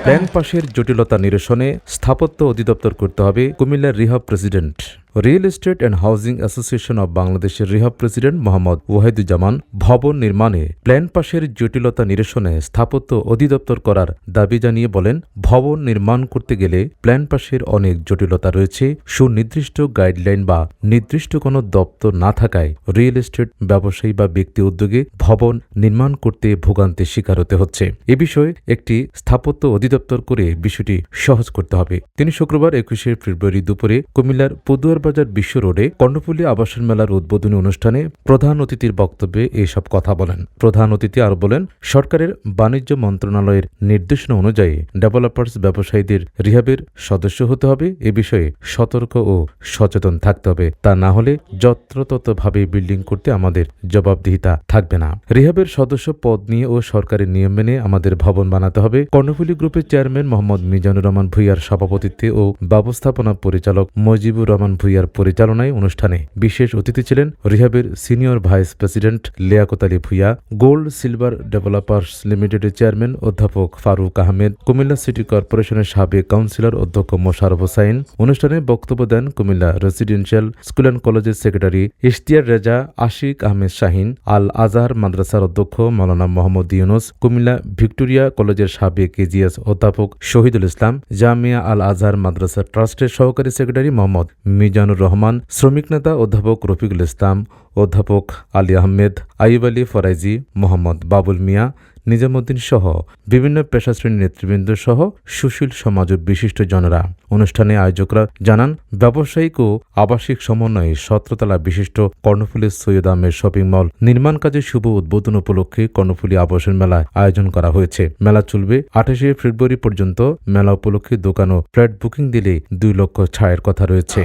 Plan পাশের জটিলতা নিরসনে স্থাপত্য অধিদপ্তর করতে হবে কুমিল্লার REHAB president. Real estate and housing association of বাংলাদেশের রিহাব প্রেসিডেন্ট মোহাম্মদ ওয়াহিদুজ্জামান ভবন নির্মাণে প্ল্যান পাশের জটিলতা নিরসনে স্থাপত্য অধিদপ্তর করার দাবি জানিয়ে বলেন, ভবন নির্মাণ করতে গেলে প্ল্যান পাশের অনেক জটিলতা রয়েছে। সুনির্দিষ্ট গাইডলাইন বা নির্দিষ্ট কোনো দপ্তর না থাকায় রিয়েল এস্টেট ব্যবসায়ী বা ব্যক্তি উদ্যোগে ভবন নির্মাণ করতে ভোগান্তির শিকার হতে হচ্ছে। এ বিষয়ে একটি স্থাপত্য অধিদপ্তর করে বিষয়টি সহজ করতে হবে। তিনি শুক্রবার 21শে ফেব্রুয়ারি দুপুরে কুমিল্লার পদুয়ারবাজার বিশ্ব রোডে কর্ণফুলী আবাসন মেলার উদ্বোধনী অনুষ্ঠানে প্রধান অতিথির বক্তব্যে এসব কথা বলেন। প্রধান অতিথি আরও বলেন, সরকারের বাণিজ্য মন্ত্রণালয়ের নির্দেশনা অনুযায়ী ডেভেলপার্স ব্যবসায়ীদের রিহাবের সদস্য হতে হবে। এ বিষয়ে সতর্ক ও সচেতন থাকতে হবে। তা না হলে যত্রতত্রভাবে বিল্ডিং করতে আমাদের জবাবদিহিতা থাকবে না। রিহাবের সদস্য পদ নিয়ে ও সরকারের নিয়ম মেনে আমাদের ভবন বানাতে হবে। কর্ণফুলী গ্রুপের চেয়ারম্যান মোহাম্মদ মিজানুর রহমান ভূঁইয়ার সভাপতিত্বে ও ব্যবস্থাপনা পরিচালক মজিবুর রহমান ভূঁইয়ার পরিচালনায় অনুষ্ঠানে বিশেষ অতিথি ছিলেন রিহাবের senior vice president Liaquat Ali Bhuiyan, gold silver developers লিমিটেডের চেয়ারম্যান অধ্যাপক ফারুক আহমেদ, কুমিল্লা সিটি কর্পোরেশনের সাবেক কাউন্সিলর অধ্যক্ষ মোশাররফ হোসাইন। অনুষ্ঠানে বক্তব্য দেন কুমিল্লা রেসিডেন্সিয়াল স্কুল অ্যান্ড কলেজের সেক্রেটারি ইশতিয়ার রেজা, আশিক আহমেদ শাহিন, আল আজহার মাদ্রাসার অধ্যক্ষ মাওলানা মোহাম্মদ ইউনুস, কুমিল্লা ভিক্টোরিয়া কলেজের সাবেক কেজিএস অধ্যাপক শহীদুল ইসলাম, জামিয়া আল আজহার মাদ্রাসা ট্রাস্টের সহকারী সেক্রেটারি মোহাম্মদ মিজানুর রহমান, শ্রমিক নেতা অধ্যাপক রফিকুল ইসলাম, অধ্যাপক আলী আহমেদ, আইয়ুব আলী ফরাইজি, মোহাম্মদ বাবুল মিয়া, নিজামুদ্দিন সহ বিভিন্ন পেশাশ্রেণীর নেতৃবৃন্দ সহ সুশীল সমাজ ও বিশিষ্ট জনেরা। অনুষ্ঠানে আয়োজকরা জানান, ব্যবসায়িক ও আবাসিক সমন্বয়ে 17 তলা বিশিষ্ট কর্ণফুলী সৈয়দ আহমেদ শপিং মল নির্মাণ কাজের শুভ উদ্বোধন উপলক্ষে কর্ণফুলী আবাসন মেলা আয়োজন করা হয়েছে। মেলা চলবে 28শে ফেব্রুয়ারি পর্যন্ত। মেলা উপলক্ষে দোকান ও ফ্ল্যাট বুকিং দিলে 2 লক্ষ ছাড়ের কথা রয়েছে।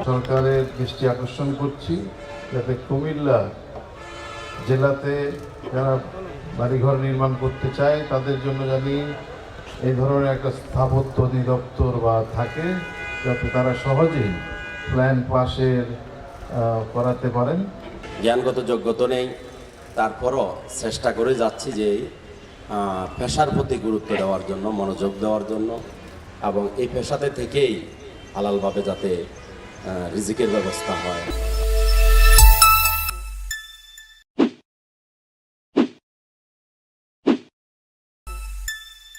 সরকারের দৃষ্টি আকর্ষণ করছি যাতে কুমিল্লা জেলাতে যারা বাড়িঘর নির্মাণ করতে চায় তাদের জন্য জানি এই ধরনের একটা স্থাপত্য অধিদপ্তর বা থাকে, যাতে তারা সহজেই প্ল্যান পাশের করাতে পারেন। জ্ঞানগত যোগ্যতা নেই, তারপরও চেষ্টা করে যাচ্ছি যে পেশার প্রতি গুরুত্ব দেওয়ার জন্য, মনোযোগ দেওয়ার জন্য, এবং এই পেশাতে থেকেই হালালভাবে যাতে রিজিকের ব্যবস্থা হয়।